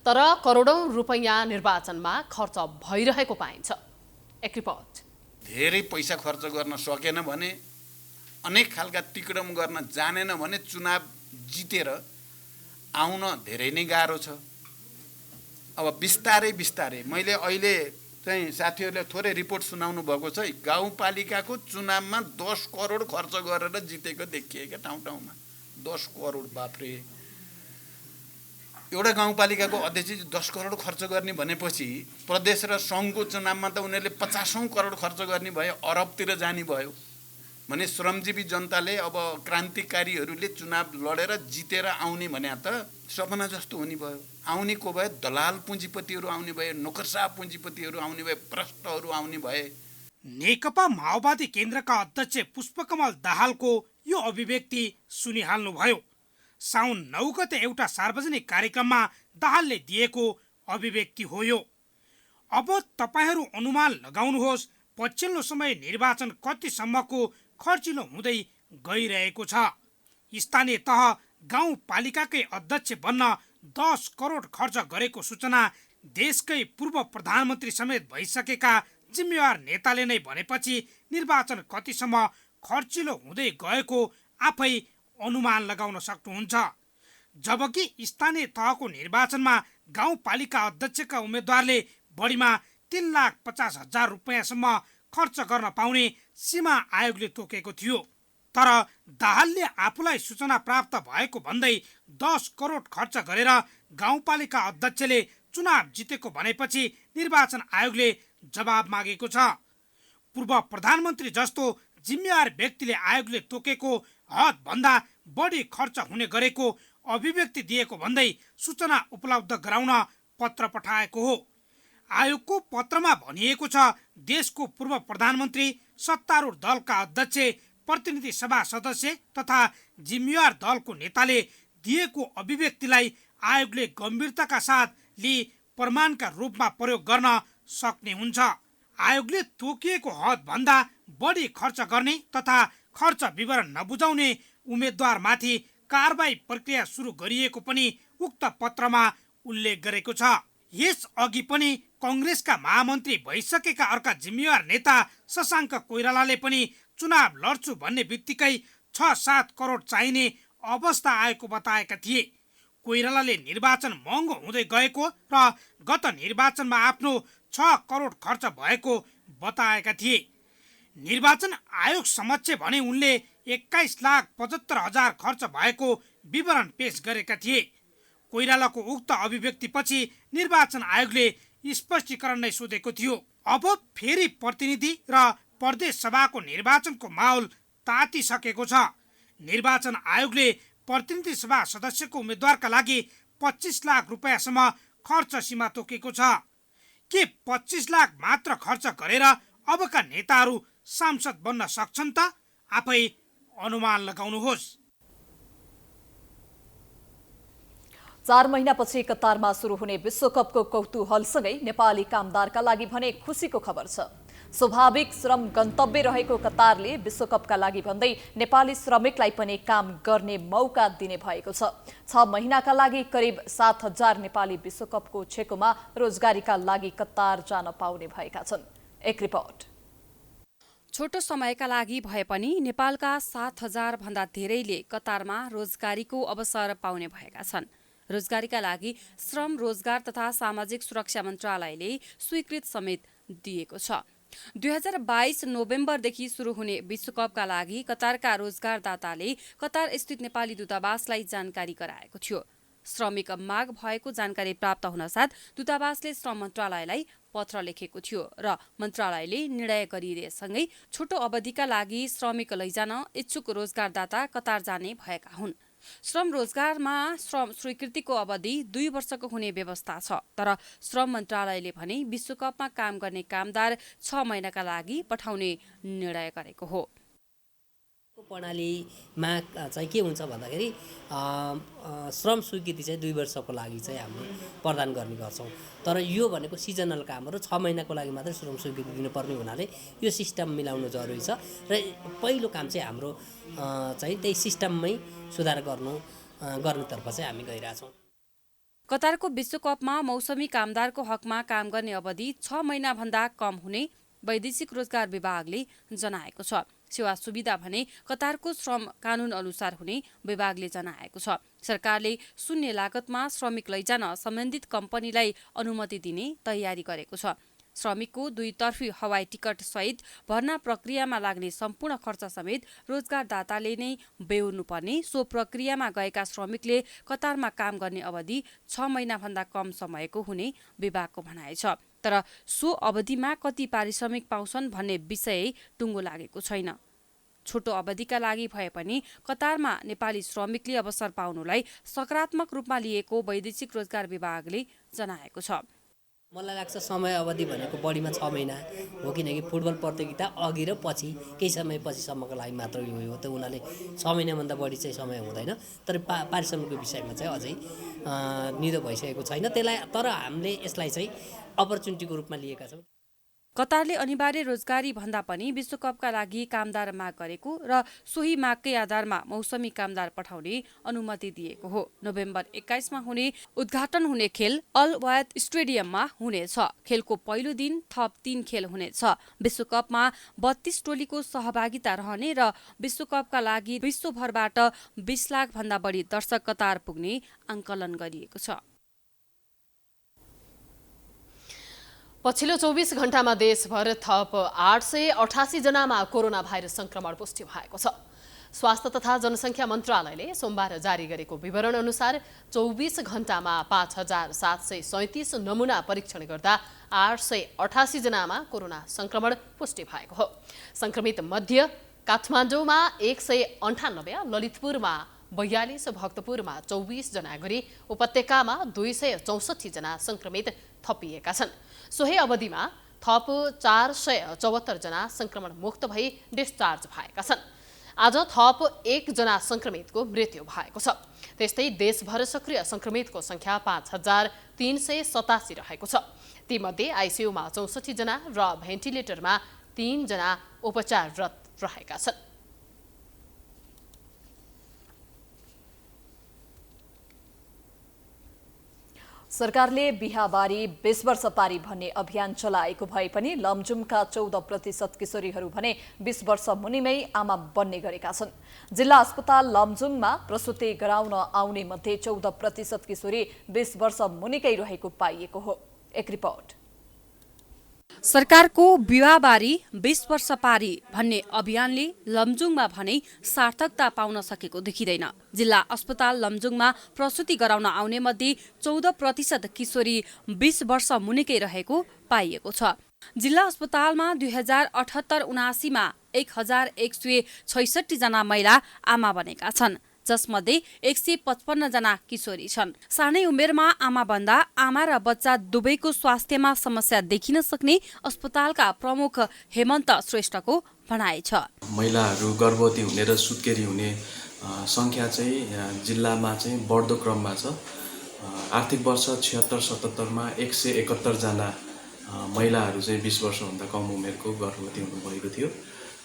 तर करोडौं रुपैयाँ निर्वाचनमा खर्च भइरहेको पाइन्छ। एक रिपोर्ट। धेरै पैसा खर्च गर्न सकेन भने, अनेक खालका तिक्रम गर्न जानेन भने चुनाव जितेर आउन धेरै नै गाह्रो छ। अब बिस्तारै मैले अहिले चाहिँ साथीहरूले थोरै रिपोर्ट सुनाउनु भएको छ। गाउँपालिकाको चुनावमा 10 करोड खर्च गरेर जितेको देखिएका ठाउँमा 10 करोड। बाफ्रे, एउटा गाउँपालिकाको अध्यक्ष 10 करोड खर्च गर्ने भनेपछि प्रदेश र सङ्घको चुनावमा त उनीहरूले 50औं करोड खर्च गर्ने भयो, अरबतिर जाने भयो भने श्रमजीवी जनताले अब क्रान्तिकारीहरूले चुनाव लडेर जितेर आउने भने त सपना जस्तो हुने भयो। आउने को भए दलाल पुँजीपतिहरू आउने भए, नोकरशाह पुँजीपतिहरू आउने भए, भ्रष्टहरू आउने भए। नेकपा माओवादी केन्द्रका अध्यक्ष पुष्पकमल दाहालको यो अभिव्यक्ति सुनिहाल्नुभयो। साउन 9 गते एउटा सार्वजनिक कार्यक्रममा दाहालले दिएको अभिव्यक्ति हो यो। अब तपाईहरू अनुमान लगाउनुहोस् पछिल्लो समय निर्वाचन कतिसम्मको खर्चिलो हुँदै गइरहेको छ। स्थानीय तह गाउँपालिकाकै अध्यक्ष बन्न 10 करोड खर्च गरेको सूचना देशकै पूर्व प्रधानमन्त्री समेत भइसकेका जिम्मेवार नेताले नै भनेपछि निर्वाचन कतिसम्म खर्चिलो हुँदै गएको आफै अनुमान लगाउन सक्नुहुन्छ। जबकि स्थानीय तहको निर्वाचनमा गाउँपालिका अध्यक्षका उम्मेद्वारले बढीमा 3,50,000 रुपियाँसम्म खर्च गर्न पाउने सीमा आयोगले तोकेको थियो। तर दाहालले आफूलाई सूचना प्राप्त भएको भन्दै 10 करोड खर्च गरेर गाउँपालिका अध्यक्षले चुनाव जितेको भनेपछि निर्वाचन आयोगले जवाब मागेको छ। पूर्व प्रधानमन्त्री जस्तो जिम्मेवार व्यक्तिले आयोगले तोकेको हदभन्दा बढी खर्च हुने गरेको अभिव्यक्ति दिएको भन्दै सूचना उपलब्ध गराउन पत्र पठाएको हो। आयोगको पत्रमा भनिएको छ देशको पूर्व प्रधानमन्त्री, सत्तारूढ दलका अध्यक्ष, प्रतिनिधि सभा सदस्य तथा जिम्मेवार दलको नेताले दिएको अभिव्यक्तिलाई आयोगले गम्भीरताका साथ लिई प्रमाणका रूपमा प्रयोग गर्न सक्ने हुन्छ। आयोगले तोकिएको हदभन्दा बढी खर्च गर्ने तथा खर्च विवरण नबुझाउने उम्मेद्वारमाथि कारबाही प्रक्रिया सुरु गरिएको पनि उक्त पत्रमा उल्लेख गरेको छ। यस अघि पनि कांग्रेसका महामन्त्री भइसकेका अर्का जिम्मेवार नेता शशाङ्क कोइरालाले पनि चुनाव लड्छु भन्ने बित्तिकै 6-7 करोड चाहिने अवस्था आएको बताएका थिए। कोइरालाले निर्वाचन महँगो हुँदै गएको र गत निर्वाचनमा आफ्नो 6 करोड खर्च भएको बताएका थिए। निर्वाचन आयोग समक्ष भने उनले 21,75,000 खर्च भएको विवरण पेश गरेका थिए। कोइरालाको उक्त अभिव्यक्तिपछि निर्वाचन आयोगले स्पष्टीकरण नै सोधेको थियो। अब फेरि प्रतिनिधि र प्रदेश सभाको निर्वाचनको माहौल तातिसकेको छ। निर्वाचन आयोगले प्रतिनिधि सभा सदस्यको उम्मेद्वारका लागि 25 लाख रुपियाँसम्म खर्च सीमा तोकेको छ। के 25 लाख मात्र खर्च गरेर अबका नेताहरू सांसद बन्न सक्छन् त? आफै अनुमान लगाउनुहोस्। 4 महिनापछि कतारमा सुरु हुने विश्वकपको कौतूहलसँगै नेपाली कामदारका लागि भने खुसीको खबर छ। स्वाभाविक श्रम गन्तव्य रहेको कतारले विश्वकपका लागि भन्दै नेपाली श्रमिकलाई पनि काम गर्ने मौका दिने भएको छ। 6 महिनाका लागि करिब 7,000 नेपाली विश्वकपको छेकोमा रोजगारीका लागि कतार जान पाउने भएका छन्। एक रिपोर्ट। छोटो समयका लागि भए पनि नेपालका 7,000 भन्दा धेरैले कतारमा रोजगारीको अवसर पाउने भएका छन्। रोजगारीका लागि श्रम, रोजगार तथा सामाजिक सुरक्षा मन्त्रालयले स्वीकृत समेत दिएको छ। 2022 नोभेम्बरदेखि सुरु हुने विश्वकपका लागि कतारका रोजगारदाताले कतार स्थित नेपाली दूतावासलाई जानकारी गराएको थियो। श्रमिक माग भएको जानकारी प्राप्त हुनसाथ दूतावासले श्रम मन्त्रालयलाई पत्र लेखेको थियो र मन्त्रालयले निर्णय गरिदिएसँगै छोटो अवधिका लागि श्रमिक लैजान इच्छुक रोजगारदाता कतार जाने भएका हुन्। श्रम रोजगारमा श्रम स्वीकृतिको अवधि 2 वर्षको हुने व्यवस्था छ। तर श्रम मन्त्रालयले भने विश्वकपमा काम गर्ने कामदार 6 महिनाका लागि पठाउने निर्णय गरेको हो। प्रणालीमा चाहिँ के हुन्छ भन्दाखेरि श्रम स्वीकृति चाहिँ 2 वर्षको लागि चाहिँ हामीले प्रदान गर्ने गर्छौँ। तर यो भनेको सिजनल काम हो र 6 महिनाको लागि मात्रै श्रम स्वीकृति दिनुपर्ने हुनाले यो सिस्टम मिलाउनु जरुरी छ र पहिलो काम चाहिँ हाम्रो चाहिँ त्यही सिस्टममै सुधार गर्नेतर्फ चाहिँ हामी गइरहेछौँ। कतारको विश्वकपमा मौसमी कामदारको हकमा काम गर्ने अवधि 6 महिनाभन्दा कम हुने वैदेशिक रोजगार विभागले जनाएको छ। सेवा सुविधा भने कतारको श्रम कानून अनुसार हुने विभागले जनाएको छ। सरकारले शून्य लागतमा श्रमिक लैजान सम्बन्धित कम्पनीलाई अनुमति दिने तयारी गरेको छ। श्रमिकको 2 तर्फी हवाई टिकट सहित भर्ना प्रक्रियामा लाग्ने सम्पूर्ण खर्च समेत रोजगारदाताले नै बेहोर्नुपर्ने। सो प्रक्रियामा गएका श्रमिकले कतारमा काम गर्ने अवधि 6 महिनाभन्दा कम समयको हुने विभागको भनाइ छ। तर सो अवधिमा कति पारिश्रमिक पाउँछन् भन्ने विषय टुङ्गो लागेको छैन। छोटो अवधिका लागि भए पनि कतारमा नेपाली श्रमिकले अवसर पाउनुलाई सकारात्मक रूपमा लिएको वैदेशिक रोजगार विभागले जनाएको छ। मलाई लाग्छ समय अवधि भनेको बढीमा 6 महिना हो, किनकि फुटबल प्रतियोगिता अघि र पछि केही समय पछिसम्मको लागि मात्र यो हो। त उनीहरूले 6 महिनाभन्दा बढी चाहिँ समय हुँदैन। तर पारिश्रमिकको विषयमा चाहिँ अझै निदो भइसकेको छैन। त्यसलाई तर हामीले यसलाई चाहिँ अपर्च्युनिटीको रूपमा लिएका छौँ। कतारले अनिवार्य रोजगारी भन्दा पनि विश्वकपका लागि कामदार माग गरेको र सोही मागकै आधारमा मौसमी कामदार पठाउने अनुमति दिएको हो। नोभेम्बर 21 हुने उद्घाटन हुने खेल अल वायद स्टेडियममा हुनेछ। खेलको पहिलो दिन थप 3 खेल हुनेछ। विश्वकपमा 32 टोलीको सहभागिता रहने र विश्वकपका लागि विश्वभरबाट 20 लाख भन्दा बढी दर्शक कतार पुग्ने आंकलन गरिएको छ। पछिल्लो 24 घण्टामा देशभर थप 888 जनामा कोरोना भाइरस संक्रमण पुष्टि भएको छ। स्वास्थ्य तथा जनसङ्ख्या मन्त्रालयले सोमबार जारी गरेको विवरण अनुसार 24 घण्टामा 5737 नमुना परीक्षण गर्दा 888 जनामा कोरोना संक्रमण पुष्टि भएको हो। संक्रमित मध्ये काठमाडौँमा 198, ललितपुरमा 42, भक्तपुरमा 24 जना गरी उपत्यकामा 264 जना संक्रमित थपिएका छन्। सोही अवधिमा थप 474 जना संक्रमण मुक्त भई डिस्चार्ज भएका छन्। आज थप 1 जना संक्रमितको मृत्यु भएको छ। त्यस्तै देशभर सक्रिय संक्रमितको संख्या 5387 रहेको छ। तीमध्ये आइसियुमा 64 जना र भेन्टिलेटरमा 3 जना उपचाररत रहेका छन्। सरकारले बिहाबारी 20 वर्ष पारी भन्ने अभियान चलाएको भए पनि लमजुङका 14% किशोरीहरू भने 20 वर्ष मुनिमै आमा बन्ने गरेका छन्। जिल्ला अस्पताल लमजुङमा प्रसुति गराउन आउने मध्ये 14% किशोरी 20 वर्ष मुनिकै रहेको पाइएको हो। एक रिपोर्ट। सरकारको विवाहबारी 20 वर्ष पारी भन्ने अभियानले लमजुङमा भने सार्थकता पाउन सकेको देखिँदैन। जिल्ला अस्पताल लमजुङमा प्रसुति गराउन आउने मध्ये 14% किशोरी 20 वर्ष मुनिकै रहेको पाइएको छ। जिल्ला अस्पतालमा 2078-79 मा 1166 जना महिला आमा बनेका छन्, जसमध्ये 155 जना किशोरी छन्। सानै उमेरमा आमा बन्दा आमा र बच्चा दुवैको स्वास्थ्यमा समस्या देखिन सक्ने अस्पतालका प्रमुख हेमन्त श्रेष्ठको भनाइ छ। महिलाहरू गर्भवती हुने र सुत्केरी हुने संख्या चाहिँ जिल्लामा चाहिँ बढ्दो क्रममा छ। आर्थिक वर्ष 76-77 मा 171 जना महिलाहरू चाहिँ 20 वर्षभन्दा कम उमेरको गर्भवती हुनुभएको थियो।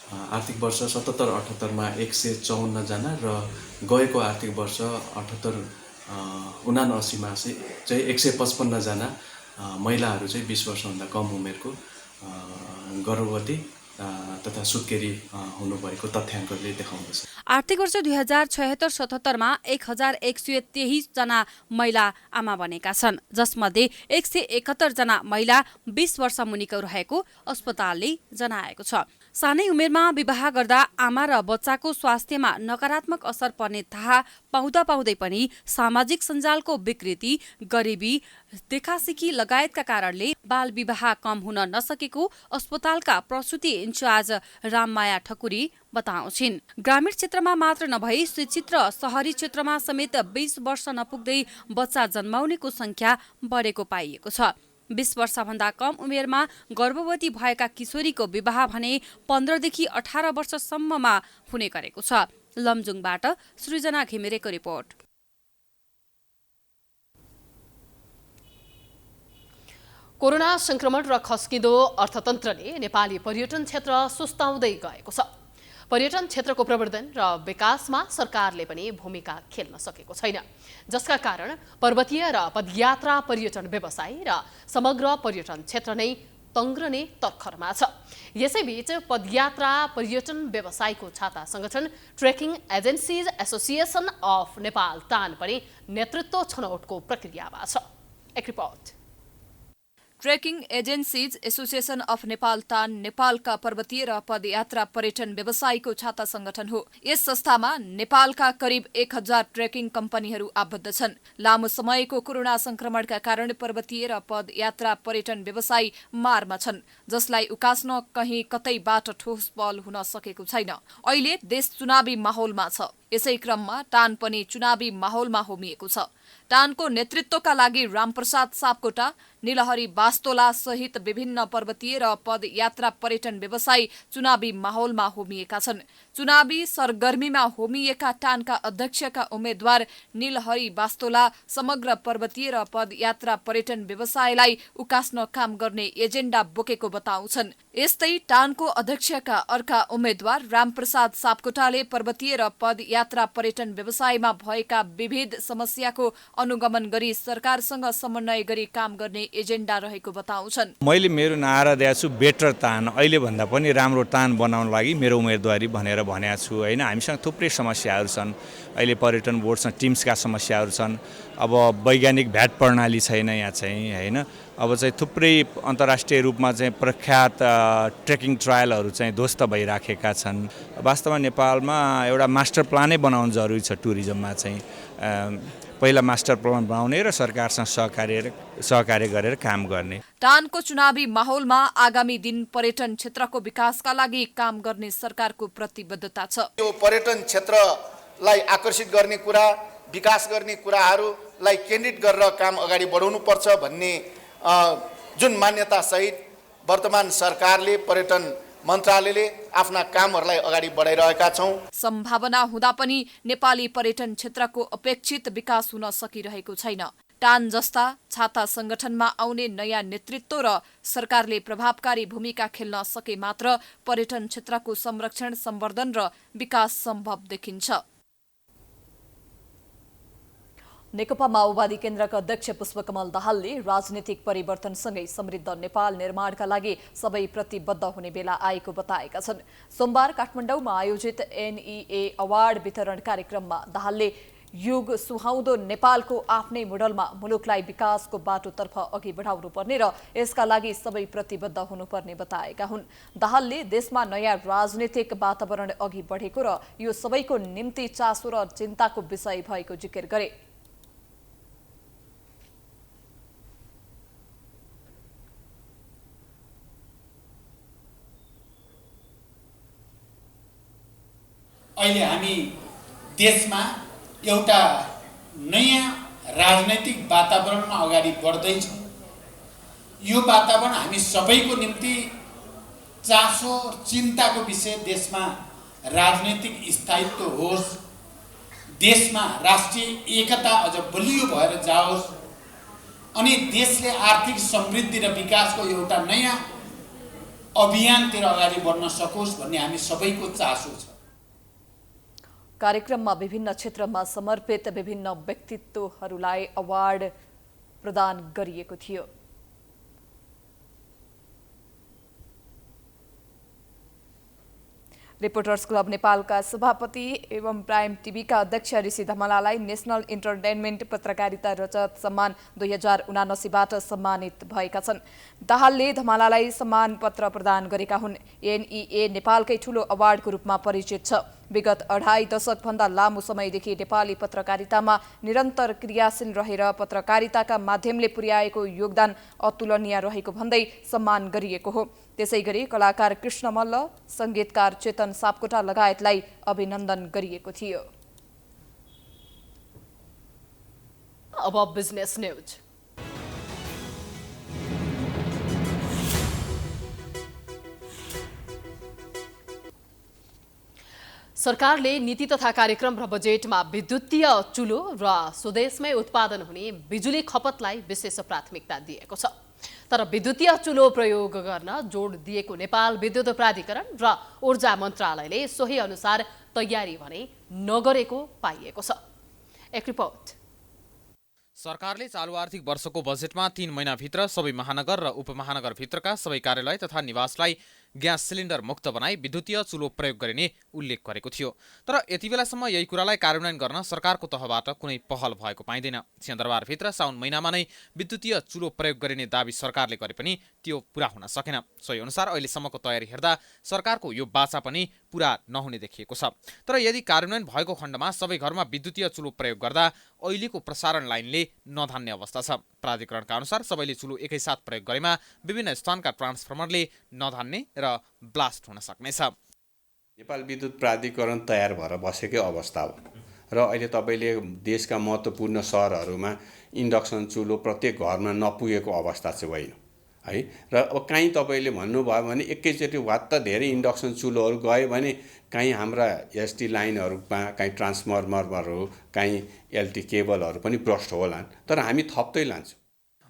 आर्थिक वर्ष 77-78 मा 154 जना र गएको आर्थिक वर्ष 78-79 मा चाहिँ 155 जना महिलाहरू चाहिँ 20 वर्षभन्दा कम उमेरको गर्भवती तथा सुत्केरी हुनुभएको तथ्याङ्कले देखाउँदछ। आर्थिक वर्ष 2076-77 मा 1123 जना महिला आमा बनेका छन्, जसमध्ये 171 जना महिला 20 वर्ष मुनिको रहेको अस्पतालले जनाएको छ। सानै उमेरमा विवाह गर्दा आमा र बच्चाको स्वास्थ्यमा नकारात्मक असर पर्ने थाहा पाउँदै पनि सामाजिक सञ्जालको विकृति, गरिबी, देखासिकी लगायतका कारणले बाल विवाह कम हुन नसकेको अस्पतालका प्रसुति इन्चार्ज राममाया ठकुरी बताउँछिन्। ग्रामीण क्षेत्रमा मात्र नभई शिक्षित र शहरी क्षेत्रमा समेत 20 वर्ष नपुग्दै बच्चा जन्माउनेको संख्या बढेको पाइएको छ। 20 वर्षभन्दा कम उमेरमा गर्भवती भएका किशोरीको विवाह भने 15 देखि 18 वर्षसम्ममा हुने गरेको छ। लमजुङबाट सृजना घिमिरेको रिपोर्ट। कोरोना संक्रमण र खस्किँदो अर्थतन्त्रले नेपाली पर्यटन क्षेत्र सुस्ताउँदै गएको छ। पर्यटन क्षेत्रको प्रवर्धन र विकासमा सरकारले पनि भूमिका खेल्न सकेको छैन, जसका कारण पर्वतीय र पदयात्रा पर्यटन व्यवसाय र समग्र पर्यटन क्षेत्र नै तङ्ग्रने तर्खरमा छ। यसैबीच पदयात्रा पर्यटन व्यवसायको छाता संगठन trekking agencies association of Nepal टान पनि नेतृत्व छनौटको प्रक्रियामा छ। एक report. Trekking agencies association of Nepal टान नेपालका पर्वतीय र पदयात्रा पर्यटन व्यवसायको छाता संगठन हो। यस संस्थामा नेपालका करिब 1000 ट्रेकिङ कम्पनीहरू आबद्ध छन्। लामो समयको कोरोना संक्रमणका कारण पर्वतीय र पदयात्रा पर्यटन व्यवसाय मारमा छन्, जसलाई उकास्न कहीँ कतैबाट ठोस पहल हुन सकेको छैन। अहिले देश चुनावी माहौलमा छ। यसै क्रममा टान पनि चुनावी माहौलमा होमिएको छ। टानको नेतृत्वका लागि रामप्रसाद सापकोटा, नीलहरी बास्तोला सहित विभिन्न पर्वतीय र पदयात्रा पर्यटन व्यवसायी चुनावी माहौलमा होमिएका छन्। चुनावी सरगर्मीमा होमिएका टानका अध्यक्षका उम्मेद्वार नीलहरी बास्तोला समग्र पर्वतीय र पदयात्रा पर्यटन व्यवसायलाई उकास्न काम गर्ने एजेन्डा बोकेको बताउँछन्। यस्तै टानको अध्यक्षका अर्का उम्मेद्वार रामप्रसाद सापकोटाले पर्वतीय र पदयात्रा पर्यटन व्यवसायमा भएका विविध समस्याको अनुगमन गरी सरकारसँग समन्वय गरी काम गर्ने एजेन्डा रहेको बताउँछन्। मैले मेरो नारा दिएको छु बेटर तान, अहिले भन्दा पनि राम्रो तान बनाउन लागि मेरो उम्मेदवारी भनेर भनेको छु हैन। हामीसँग थुप्रै समस्याहरू छन्। अहिले पर्यटन बोर्डसँग टिम्सका समस्याहरू छन्। अब वैज्ञानिक भ्याट प्रणाली छैन यहाँ चाहिँ हैन। अब चाहिँ थुप्रै अन्तर्राष्ट्रिय रूपमा चाहिँ प्रख्यात ट्रेकिङ ट्रायलहरू चाहिँ ध्वस्त भइराखेका छन्। वास्तवमा नेपालमा एउटा मास्टर प्लानै बनाउनु जरुरी छ टुरिज्ममा चाहिँ। पहिला मास्टर प्लान बनाउने र सरकारसँग सहकार्य गरेर काम गर्ने। टानको चुनावी माहौलमा आगामी दिन पर्यटन क्षेत्रको विकासका लागि काम गर्ने सरकारको प्रतिबद्धता छ। यो पर्यटन क्षेत्रलाई आकर्षित गर्ने कुरा, विकास गर्ने कुराहरूलाई केन्द्रित गरेर काम अगाडि बढाउनु पर्छ भन्ने जुन मान्यता सहित वर्तमान सरकारले पर्यटन मन्त्रालयले आफ्ना कामहरूलाई अगाडि बढाइरहेका छौं। सम्भावना हुँदा पनि नेपाली पर्यटन क्षेत्रको अपेक्षित विकास हुन सकिरहेको छैन। टान जस्ता छाता संगठनमा आउने नयाँ नेतृत्व र सरकारले प्रभावकारी भूमिका खेल्न सके मात्र पर्यटन क्षेत्रको संरक्षण, सम्वर्धन र विकास सम्भव देखिन्छ। नेकपा माओवादी केन्द्रका अध्यक्ष पुष्पकमल दाहालले राजनीतिक परिवर्तनसँगै समृद्ध नेपाल निर्माणका लागि सबै प्रतिबद्ध हुने बेला आएको बताएका छन्। सोमबार काठमाडौँमा आयोजित NEA अवार्ड वितरण कार्यक्रममा दाहालले युग सुहाउँदो नेपालको आफ्नै मोडलमा मुलुकलाई विकासको बाटोतर्फ अघि बढाउनु पर्ने र यसका लागि सबै प्रतिबद्ध हुनुपर्ने बताएका हुन्। दाहालले देशमा नयाँ राजनीतिक वातावरण अघि बढेको र यो सबैको निम्ति चासो र चिन्ताको विषय भएको जिकिर गरे। अहिले हामी देशमा एउटा नयाँ राजनैतिक वातावरणमा अगाडि बढ्दैछौँ। यो वातावरण हामी सबैको निम्ति चासो चिन्ताको विषय, देशमा राजनैतिक स्थायित्व होस्, देशमा राष्ट्रिय एकता अझ बलियो भएर जाओस् अनि देशले आर्थिक समृद्धि र विकासको एउटा नयाँ अभियानतिर अगाडि बढ्न सकोस् भन्ने हामी सबैको चासो छ। कार्यक्रममा विभिन्न क्षेत्रमा समर्पित विभिन्न व्यक्तित्वहरूलाई अवार्ड प्रदान गरिएको थियो। रिपोर्टर्स क्लब नेपालका सभापति एवं प्राइम टिभीका अध्यक्ष ऋषि धमलालाई नेशनल इन्टरटेनमेन्ट पत्रकारिता रजत सम्मान 2079बाट सम्मानित भएका छन्। दाहालले धमलालाई सम्मान पत्र प्रदान गरेका हुन्। NEA नेपालकै ठूलो अवार्डको रूपमा परिचित छ। विगत 2.5 दशकभन्दा लामो समयदेखि नेपाली पत्रकारितामा निरन्तर क्रियाशील रहेर पत्रकारिताका माध्यमले पुर्याएको योगदान अतुलनीय रहेको भन्दै सम्मान गरिएको हो। त्यसैगरी कलाकार कृष्ण मल्ल, संगीतकार चेतन सापकोटा लगायतलाई अभिनन्दन गरिएको थियो। अब बिजनेस न्यूज। सरकारले नीति तथा कार्यक्रम र बजेटमा विद्युतीय चुलो र स्वदेशमै उत्पादन हुने बिजुली खपतलाई विशेष प्राथमिकता दिएको छ। तर विद्युतीय चुलो प्रयोग गर्न जोड दिएको नेपाल विद्युत प्राधिकरण र ऊर्जा मन्त्रालयले सोही अनुसार तयारी भने नगरेको पाइएको छ। एक रिपोर्ट। सरकारले चालु आर्थिक वर्षको बजेटमा 3 महिनाभित्र सबै महानगर र उपमहानगरभित्रका सबै कार्यालय तथा निवासलाई ग्यास सिलिन्डर मुक्त बनाई विद्युतीय चुलो प्रयोग गरिने उल्लेख गरेको थियो। तर यति बेलासम्म यही कुरालाई कार्यान्वयन गर्न सरकारको तहबाट कुनै पहल भएको पाइँदैन। सिंहदरबारभित्र साउन महिनामा नै विद्युतीय चुलो प्रयोग गरिने दाबी सरकारले गरे पनि त्यो पूरा हुन सकेन। सोही अनुसार अहिलेसम्मको तयारी हेर्दा सरकारको यो बाचा पनि पूरा नहुने देखिएको छ। तर यदि कार्यान्वयन भएको खण्डमा सबै घरमा विद्युतीय चुलो प्रयोग गर्दा अहिलेको प्रसारण लाइनले नधान्ने अवस्था छ। प्राधिकरणका अनुसार सबैले चुलो एकैसाथ प्रयोग गरेमा विभिन्न स्थानका ट्रान्सफर्मरले नधान्ने र ब्लास्ट हुन सक्नेछ। नेपाल विद्युत प्राधिकरण तयार भएर बसेकै अवस्था हो र अहिले तपाईँले देशका महत्त्वपूर्ण सहरहरूमा इन्डक्सन चुलो प्रत्येक घरमा नपुगेको अवस्था चाहिँ होइन है। र अब काहीँ तपाईँले भन्नुभयो भने एकैचोटि वात्त धेरै इन्डक्सन चुलोहरू गयो भने काहीँ हाम्रा एसटी लाइनहरूमा काहीँ ट्रान्सफर्मरहरू काहीँ एलटी केबलहरू पनि ब्रस्ट होलान्, तर हामी थप्दै लान्छौँ।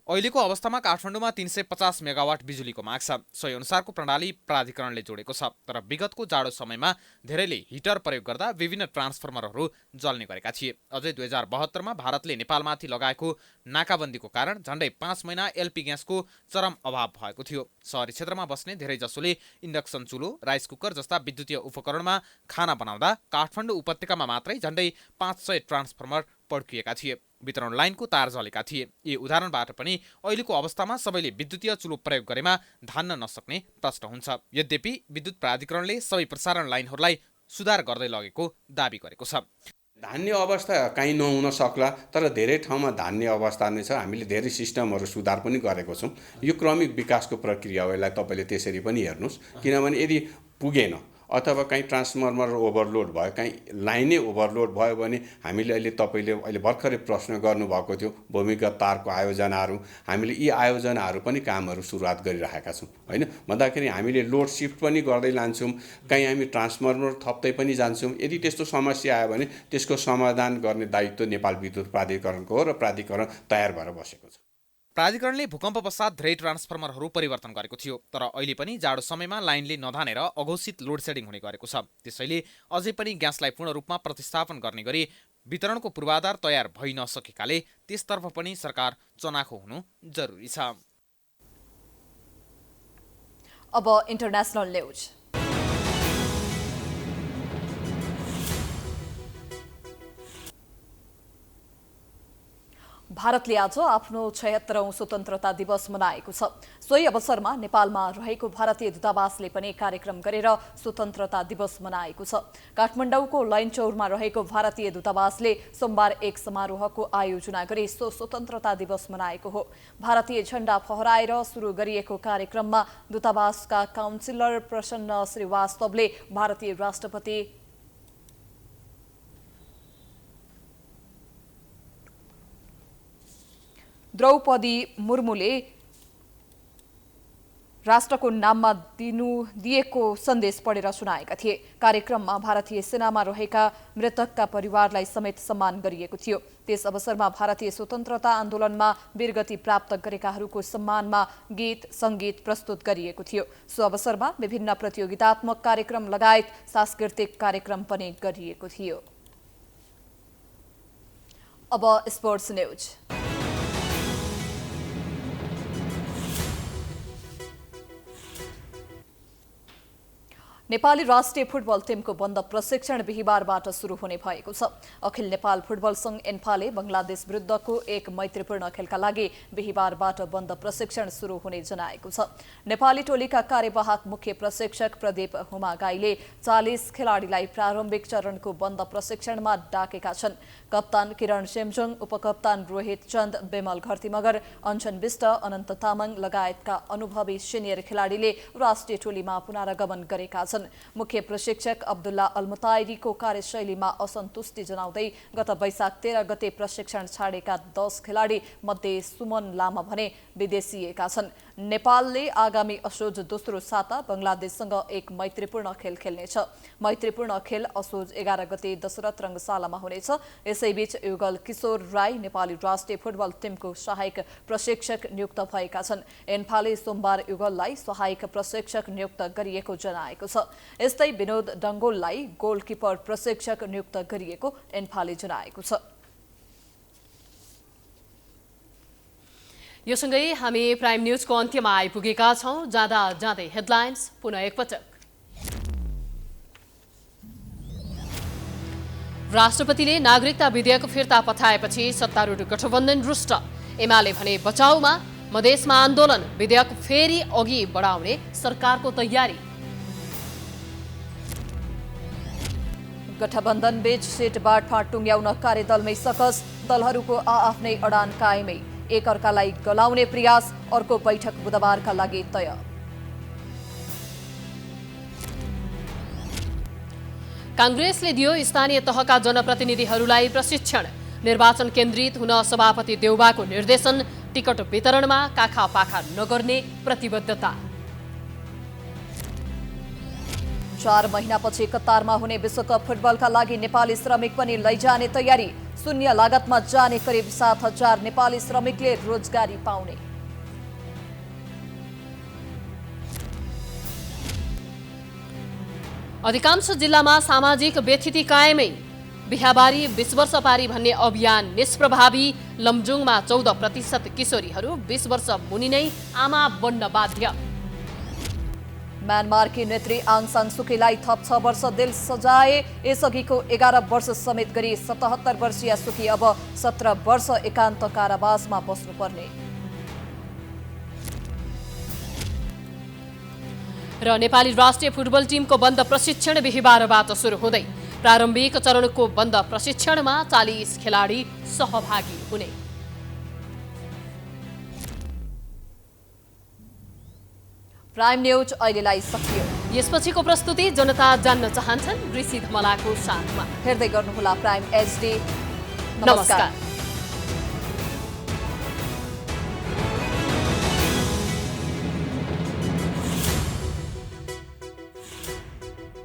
अहिलेको अवस्थामा काठमाडौँमा 350 मेगावाट बिजुलीको माग छ। सोही अनुसारको प्रणाली प्राधिकरणले जोडेको छ। तर विगतको जाडो समयमा धेरैले हिटर प्रयोग गर्दा विभिन्न ट्रान्सफर्मरहरू जल्ने गरेका थिए। अझै 2072मा भारतले नेपालमाथि लगाएको नाकाबन्दीको कारण झण्डै 5 महिना एलपी ग्यासको चरम अभाव भएको थियो। सहरी क्षेत्रमा बस्ने धेरैजसोले इन्डक्सन चुलो, राइस कुकर जस्ता विद्युतीय उपकरणमा खाना बनाउँदा काठमाडौँ उपत्यकामा मात्रै झण्डै 500 ट्रान्सफर्मर पड्किएका थिए। वितरण लाइनको तार जलेका थिए। यी उदाहरणबाट पनि अहिलेको अवस्थामा सबैले विद्युतीय चुलो प्रयोग गरेमा धान्न नसक्ने प्रश्न हुन्छ। यद्यपि विद्युत प्राधिकरणले सबै प्रसारण लाइनहरूलाई सुधार गर्दै लगेको दाबी गरेको छ। धान्य अवस्था काहीँ नहुन सक्ला, तर धेरै ठाउँमा धान्य अवस्था नै छ। हामीले धेरै सिस्टमहरू सुधार पनि गरेको छौँ। यो क्रमिक विकासको प्रक्रिया हो। यसलाई तपाईँले त्यसरी पनि हेर्नुहोस्, किनभने यदि पुगेन अथवा कहीँ ट्रान्सफर्मर ओभरलोड भयो, कहीँ लाइनै ओभरलोड भयो भने हामीले अहिले भर्खरै प्रश्न गर्नुभएको थियो भूमिगत तारको आयोजनाहरू, हामीले यी आयोजनाहरू पनि कामहरू सुरुवात गरिरहेका छौँ होइन। भन्दाखेरि हामीले लोड सिफ्ट पनि गर्दै लान्छौँ, कहीँ हामी ट्रान्सफर्मर थप्दै पनि जान्छौँ। यदि त्यस्तो समस्या आयो भने त्यसको समाधान गर्ने दायित्व नेपाल विद्युत प्राधिकरणको हो र प्राधिकरण तयार भएर बसेको छ। प्राधिकरणले भूकम्प पश्चात धेरै ट्रान्सफर्मरहरू परिवर्तन गरेको थियो, तर अहिले पनि जाडो समयमा लाइनले नधानेर अघोषित लोड सेडिङ हुने गरेको छ। त्यसैले अझै पनि ग्यासलाई पूर्ण रूपमा प्रतिस्थापन गर्ने गरी वितरणको पूर्वाधार तयार भइ नसकेकाले त्यसतर्फ पनि सरकार चनाखो हुनु जरुरी छ। अब इन्टरनेसनल न्यूज। भारतले आज आफ्नो 76औं स्वतन्त्रता दिवस मनाएको छ। सोही अवसरमा नेपालमा रहेको भारतीय दूतावासले पनि कार्यक्रम गरेर स्वतन्त्रता दिवस मनाएको छ। काठमाडौँको लैनचौरमा रहेको भारतीय दूतावासले सोमबार एक समारोहको आयोजना गरी सो स्वतन्त्रता दिवस मनाएको हो। भारतीय झण्डा फहराएर सुरु गरिएको कार्यक्रममा दूतावासका काउन्सिलर प्रसन्न श्रीवास्तवले भारतीय राष्ट्रपति द्रौपदी मुर्मुले राष्ट्रको नाममा दिएको सन्देश पढेर सुनाएका थिए। कार्यक्रममा भारतीय सेनामा रहेका मृतकका परिवारलाई समेत सम्मान गरिएको थियो। त्यस अवसरमा भारतीय स्वतन्त्रता आन्दोलनमा वीरगति प्राप्त गरेकाहरूको सम्मानमा गीत संगीत प्रस्तुत गरिएको थियो। सो अवसरमा विभिन्न प्रतियोगितात्मक कार्यक्रम लगायत सांस्कृतिक कार्यक्रम पनि गरिएको थियो। अब स्पोर्ट्स न्यूज। नेपाली राष्ट्रिय फुटबल टिमको बन्द प्रशिक्षण बिहिबारबाट सुरु हुने भएको छ। अखिल नेपाल फुटबल संघ एन्फाले बंगलादेश विरुद्धको एक मैत्रीपूर्ण खेलका लागि बिहिबारबाट बन्द प्रशिक्षण सुरु हुने जनाएको छ। नेपाली टोलीका कार्यवाहक मुख्य प्रशिक्षक प्रदीप हुमागाईले 40 खेलाडीलाई प्रारम्भिक चरणको बन्द प्रशिक्षणमा डाकेका छन्। कप्तान किरण सेमजोङ, उपकप्तान रोहित चन्द, बेमल घरती मगर, अञ्चन विष्ट, अनन्त तामाङ लगायतका अनुभवी सिनियर खेलाडीले राष्ट्रिय टोलीमा पुनरागमन गरेका छन्। मुख्य प्रशिक्षक अब्दुल्ला अलमुताइरीको कार्यशैलीमा असन्तुष्टि जनाउँदै गत वैशाख 13 गते प्रशिक्षण छाडेका 10 खेलाडी मध्ये सुमन लामा भने विदेशिएका छन्। नेपालले आगामी असोज दोस्रो साता बंगलादेशसँग एक मैत्रीपूर्ण खेल खेल्नेछ। मैत्रीपूर्ण खेल असोज 11 गते दशरथ रंगशालामा हुनेछ। यसैबीच युगल किशोर राई नेपाली राष्ट्रिय फुटबल टिमको सहायक प्रशिक्षक नियुक्त भएका छन्। एन्फाले सोमबार युगललाई सहायक प्रशिक्षक नियुक्त गरिएको जनाएको छ। यस्तै विनोद डङ्गोललाई गोलकिपर प्रशिक्षक नियुक्त गरिएको एन्फाले जनाएको छ। यो सँगै हामी प्राइम न्यूजको अन्त्यमा आइपुगेका छौं। जाँदा जाँदै हेडलाइन्स पुनः एकपटक। राष्ट्रपतिले नागरिकता विधेयक फिर्ता पठाएपछि सत्तारूढ गठबन्धन रुष्ट। एमाले भने बचाउमा, मधेसमा आन्दोलन, विधेयक फेरि अघि बढाउने सरकारको तयारी। गठबन्धन बीच सीट बाँडफाँड टुङ्ग्याउन कार्यदलमै सकस, दलहरूको आआफ्नै अडान कायमै। एक अर्कालाई गलाउने प्रयास, अर्को बैठक बुधबारका लागि तय। काङ्ग्रेसले दियो स्थानीय तहका जनप्रतिनिधिहरूलाई प्रशिक्षण। निर्वाचन केन्द्रित हुन सभापति देउबाको निर्देशन। टिकट वितरणमा काखापाखा नगर्ने प्रतिबद्धता। 4 महिनापछि कतारमा हुने विश्वकप फुटबलका लागि नेपाली श्रमिक पनि लैजाने तयारी। शून्य लागतमा जाने करिब 7,000 नेपाली श्रमिकले रोजगारी पाउने। अधिकांश जिल्लामा सामाजिक व्यथिति कायमै। बिहाबारी 20 वर्ष पारी भन्ने अभियान निष्प्रभावी। लमजुङमा 14% किशोरीहरू 20 वर्ष मुनि नै आमा बन्न बाध्य। म्यानमारकी नेत्री आङ सान सुकीलाई थप 6 वर्ष जेल सजाय। यसअघिको 11 वर्ष समेत गरी 77 वर्षीय सुकी अब 17 वर्ष एकान्त कारावासमा बस्नुपर्ने। र नेपाली राष्ट्रिय फुटबल टिमको बन्द प्रशिक्षण बिहिबारबाट सुरु हुँदै। प्रारम्भिक चरणको बन्द प्रशिक्षणमा 40 खेलाडी सहभागी हुने। प्राइम न्यूज अहिलेलाई सकियो। यसपछिको प्रस्तुति जनता जान्न चाहन्छन् ऋषि धमलाको साथमा। हेर्दै गर्नुहोला प्राइम HD। नमस्कार।